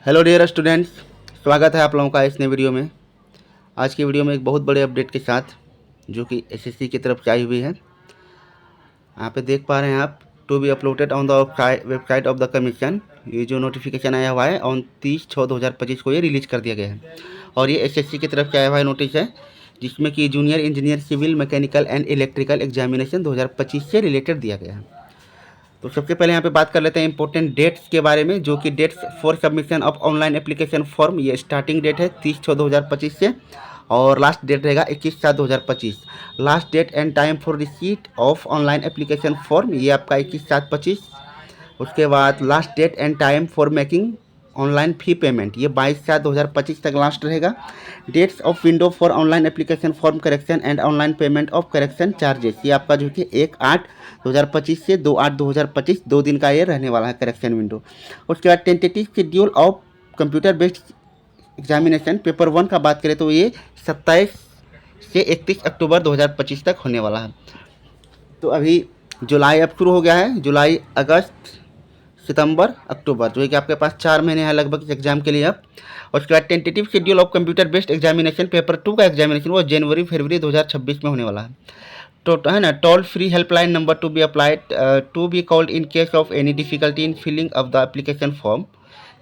Hello dear students, स्वागत है आप लोगों का इस नए वीडियो में। आज की वीडियो में एक बहुत बड़े अपडेट के साथ जो कि एसएससी की तरफ से आई हुई है। यहाँ पे देख पा रहे हैं आप, to be uploaded on the website of the commission. ये जो नोटिफिकेशन आया हुआ है 29/6/2025 को ये रिलीज कर दिया गया है और ये एसएससी की तरफ से आया हुआ है नोटिस है, जिसमें कि junior engineer civil mechanical and electrical examination 2025 से रिलेटेड दिया गया है। तो सबसे पहले यहाँ पे बात कर लेते हैं इंपॉर्टेंट डेट्स के बारे में, जो कि dates for submission of online application form. ये स्टार्टिंग डेट है 30/6/2025 से और लास्ट डेट रहेगा 21/7/2025। Last date and time for receipt of online application form ये आपका 21/7/25। उसके बाद last date and time for making online fee payment ये 22/7/2025 तक लास्ट रहेगा। Dates of window for online application form correction and online payment of correction charges ये आपका जो कि 1/8/2025 से 2/8/2025 2 दिन का ये रहने वाला है करेक्शन विंडो। उसके बाद tentative schedule of computer based examination paper 1 का बात करें तो ये 27 से 31 अक्टूबर 2025 तक होने वाला है। तो अभी जुलाई अब शुरू हो गया है, जुलाई अगस्त सितंबर अक्टूबर जो है कि आपके पास 4 महीने हैं लगभग इस एग्जाम के लिए अब। और उसके बाद tentative schedule of computer based examination paper 2 का एग्जामिनेशन वो जनवरी-फरवरी 2026 में होने वाला है। तो है ना, toll free helpline number to be applied to be called in case of any difficulty in filling of the application form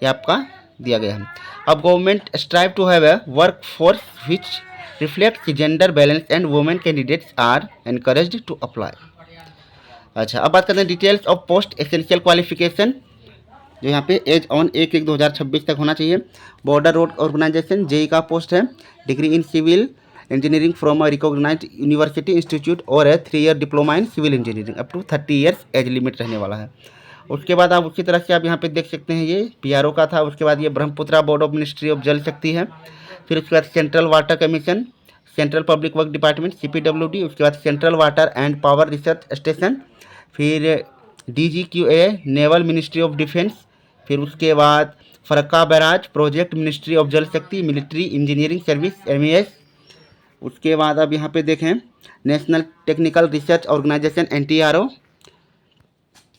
ये आपका दिया गया है। अब government strive to have a work force which reflect gender balance and women candidates are encouraged to apply. अच्छा, अब बात करते हैं details of post essential qualification, जो यहाँ पे एज ऑन 1/1/2026 तक होना चाहिए। बॉर्डर रोड ऑर्गेनाइजेशन जेई का पोस्ट है। Degree in civil engineering from a recognised university institute और 3 year diploma in civil engineering up to 30 years age limit रहने वाला है। उसके बाद आप उसी तरह से आप यहाँ पे देख सकते हैं, ये पीआरओ का था। उसके बाद ये Brahmaputra board of ministry of जल शक्ति है। फिर उसके बाद central water commission, central public work department CPWD, उसके बाद central water and power research station, फिर DGQA naval ministry of defence, फिर उसके बाद Farakka barrage project ministry of जल शक्ति मिलिट्री इंजीनियरिंग सर्विस MES। उसके बाद अब यहाँ पे देखें national technical research organisation NTRO।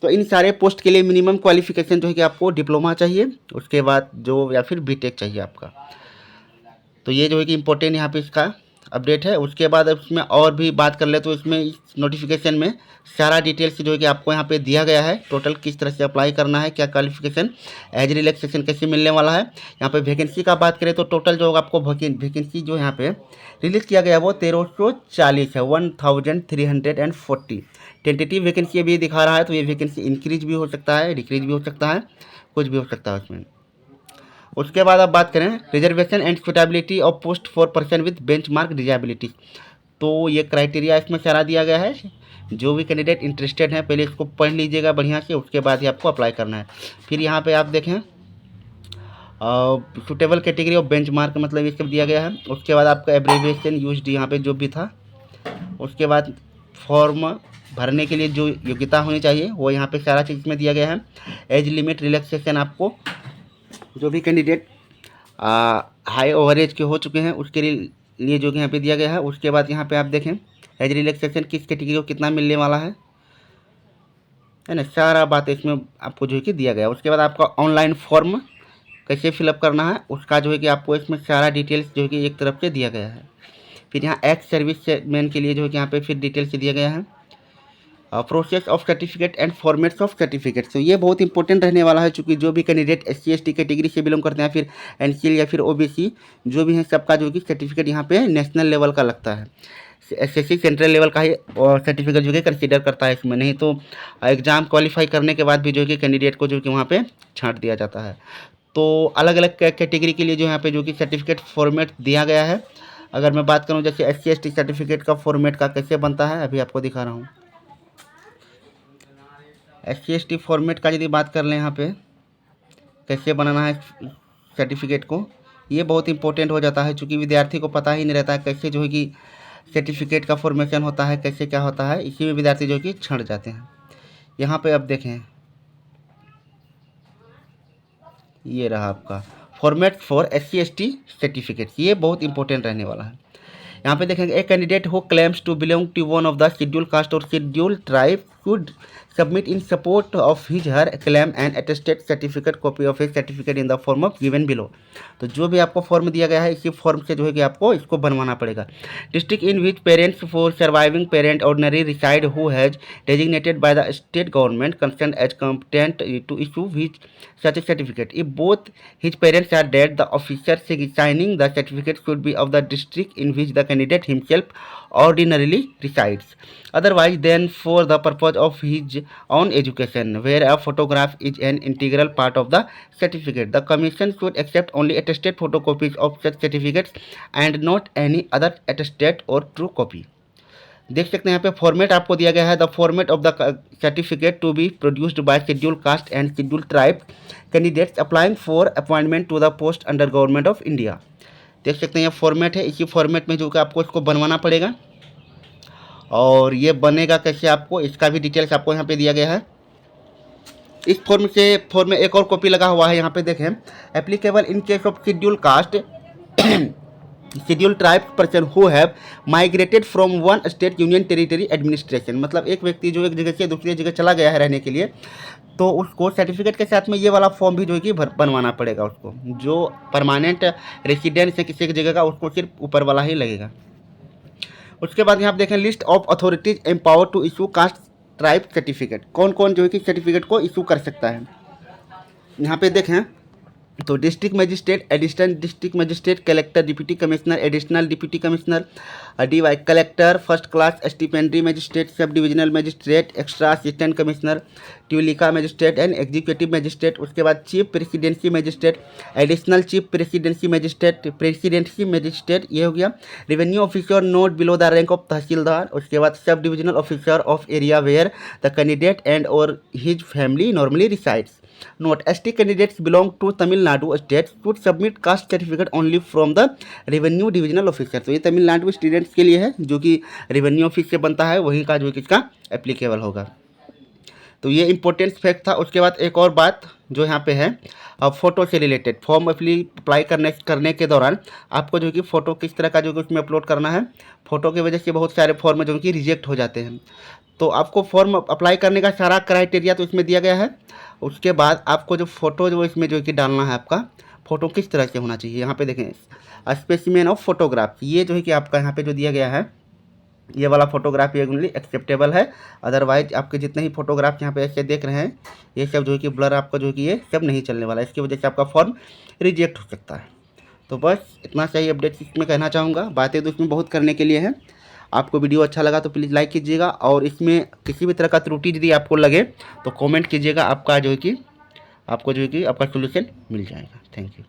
तो इन सारे पोस्ट के लिए मिनिमम क्वालिफिकेशन जो है कि आपको डिप्लोमा चाहिए, उसके बाद जो या फिर बीटेक चाहिए आपका। तो ये जो है कि इम्पोर्टेंट यहाँ पे इसका अपडेट है। उसके बाद अब इसमें और भी बात कर ले तो इसमें इस नोटिफिकेशन में सारा डिटेल्स जो है कि आपको यहाँ पे दिया गया है, टोटल किस तरह से अप्लाई करना है, क्या क्वालिफिकेशन, एज रिलैक्सेशन कैसे मिलने वाला है। यहाँ पे वैकेंसी का बात करें तो टोटल जो आपको वैकेंसी जो यहाँ पे रिलीज़ किया गया वो 1340 है, 1340। टेंटेटिव वैकेंसी अभी दिखा रहा है, तो ये वैकेंसी इंक्रीज भी हो सकता है, डिक्रीज भी हो सकता है, कुछ भी हो सकता है उसमें। उसके बाद आप बात करें reservation and suitability of post for person with benchmark disability, तो ये क्राइटेरिया इसमें सारा दिया गया है। जो भी कैंडिडेट इंटरेस्टेड हैं पहले इसको पढ़ लीजिएगा बढ़िया से, उसके बाद ही आपको अप्लाई करना है। फिर यहाँ पे आप देखें सुटेबल कैटेगरी ऑफ बेंचमार्क मतलब ये सब दिया गया है। उसके बाद आपका एब्रीविएशन यूज्ड यहाँ पे जो भी था। उसके बाद फॉर्म भरने के लिए जो योग्यता होनी चाहिए वो यहाँ पे सारा चीज़ में दिया गया है। एज लिमिट रिलैक्सेशन आपको जो भी कैंडिडेट हाई ओवरेज के हो चुके हैं उसके लिए जो कि यहाँ पे दिया गया है। उसके बाद यहाँ पे आप देखें एज रिलैक्सेशन किस कैटेगरी को कितना मिलने वाला है ना, सारा बात इसमें आपको जो है कि दिया गया है। उसके बाद आपका ऑनलाइन फॉर्म कैसे फिलअप करना है उसका जो है कि आपको इसमें सारा डिटेल्स जो है कि एक तरफ से दिया गया है। फिर यहाँ एक्स सर्विस मैन के लिए जो है कि यहाँ पे फिर डिटेल्स दिया गया है। Process of certificate and formats of certificate, तो ये बहुत इंपॉर्टेंट रहने वाला है, क्योंकि जो भी कैंडिडेट SC/ST कैटेगरी से बिलोंग करते हैं, फिर NCL या फिर OBC जो भी हैं, सबका जो कि सर्टिफिकेट यहाँ पे नेशनल लेवल का लगता है। SSC सेंट्रल लेवल का ही सर्टिफिकेट जो कि कंसीडर करता है इसमें, नहीं तो एग्ज़ाम क्वालिफाई करने के बाद भी जो कि कैंडिडेट को जो कि वहाँ पर छाँट दिया जाता है। तो अलग अलग कैटेगरी के लिए जो यहाँ पे जो कि सर्टिफिकेट फॉर्मेट दिया गया है। अगर मैं बात करूँ जैसे SC/ST सर्टिफिकेट का फॉर्मेट का कैसे बनता है, अभी आपको दिखा रहा हूँ। SC/ST फॉर्मेट का यदि बात कर लें यहाँ पे कैसे बनाना है सर्टिफिकेट को, ये बहुत इंपॉर्टेंट हो जाता है, क्योंकि विद्यार्थी को पता ही नहीं रहता है कैसे जो है कि सर्टिफिकेट का फॉर्मेशन होता है, कैसे क्या होता है। इसी में विद्यार्थी जो है कि छंट जाते हैं। यहाँ पे अब देखें, ये रहा आपका फॉर्मेट फॉर SC/ST सर्टिफिकेट, ये बहुत इंपॉर्टेंट रहने वाला है। यहाँ पे देखेंगे a candidate who claims to belong to one of the schedule caste और schedule tribe should submit in support of his her claim and attested certificate copy of his certificate in the form of given below. तो जो भी आपको form दिया गया है इसी form से जो है कि आपको इसको बनवाना पड़ेगा। District in which parents for surviving parent ordinary reside who has designated by the state government concerned as competent to issue which such a certificate. If both his parents are dead, the officer signing the certificate should be of the district in which the candidate himself ordinarily resides. Otherwise, then for the purpose of his own education, where a photograph is an integral part of the certificate, the commission should accept only attested photocopies of such certificates and not any other attested or true copy. देख सकते हैं यहाँ पे format आपको दिया गया है, the format of the certificate to be produced by schedule caste and schedule tribe candidates applying for appointment to the post under government of India. देख सकते हैं ये फॉर्मेट है, इसी फॉर्मेट में जो कि आपको इसको बनवाना पड़ेगा और ये बनेगा कैसे आपको, इसका भी डिटेल्स आपको यहाँ पे दिया गया है। इस फॉर्म में एक और कॉपी लगा हुआ है, यहाँ पे देखें applicable in case of schedule caste schedule tribe person who have migrated from one state union territory administration. मतलब एक व्यक्ति जो एक जगह से दूसरी जगह चला गया है रहने के लिए, तो उसको सर्टिफिकेट के साथ में ये वाला फॉर्म भी जो है कि बनवाना पड़ेगा उसको। जो परमानेंट रेसिडेंस है किसी जगह का उसको सिर्फ ऊपर वाला ही लगेगा। उसके बाद यहाँ आप देखें list of authorities empower to issue caste tribe certificate. कौन कौन जो है कि सर्टिफिकेट को इशू कर सकता है, यहाँ पे देखें तो district magistrate, additional district magistrate, collector, deputy commissioner, additional deputy commissioner, DY collector, first class stipendiary magistrate, sub divisional magistrate, extra assistant commissioner, taluka magistrate and executive magistrate. उसके बाद chief presidency magistrate, additional chief presidency magistrate, presidency magistrate, ये हो गया। Revenue officer not below the rank of tehsildar. उसके बाद sub divisional officer of area where the candidate and और his family normally resides. Note: ST candidates belong to Tamil Nadu state should submit caste certificate only from the revenue divisional officer। तो ये Tamil Nadu students के लिए है जो कि revenue office से बनता है, वहीं का जो किसका एप्लीकेबल होगा। तो ये इंपॉर्टेंट फैक्ट था। उसके बाद एक और बात जो यहाँ पे है, अब फ़ोटो से रिलेटेड फॉर्म अप्लाई करने के दौरान आपको जो कि फ़ोटो किस तरह का जो कि उसमें अपलोड करना है। फ़ोटो की वजह से बहुत सारे फॉर्म जो कि रिजेक्ट हो जाते हैं, तो आपको फॉर्म अप्लाई करने का सारा क्राइटेरिया तो इसमें दिया गया है। उसके बाद आपको जो फ़ोटो जो इसमें जो कि डालना है, आपका फ़ोटो किस तरह से होना चाहिए, यहाँ पे देखें स्पेसिमेन ऑफ फोटोग्राफ। ये जो है कि आपका यहाँ पे जो दिया गया है, ये वाला फोटोग्राफी ओनली एक्सेप्टेबल है। अदरवाइज आपके जितने ही फोटोग्राफ यहाँ पे ऐसे देख रहे हैं, ये सब जो है कि ब्लर आपका जो है कि ये सब नहीं चलने वाला है। इसकी वजह से आपका फॉर्म रिजेक्ट हो सकता है। तो बस इतना सही अपडेट इसमें कहना चाहूँगा। बातें तो इसमें बहुत करने के लिए हैं। आपको वीडियो अच्छा लगा तो प्लीज़ लाइक कीजिएगा, और इसमें किसी भी तरह का त्रुटि यदि आपको लगे तो कमेंट कीजिएगा। आपका जो है कि आपको जो है कि आपका सोल्यूशन मिल जाएगा। Thank you.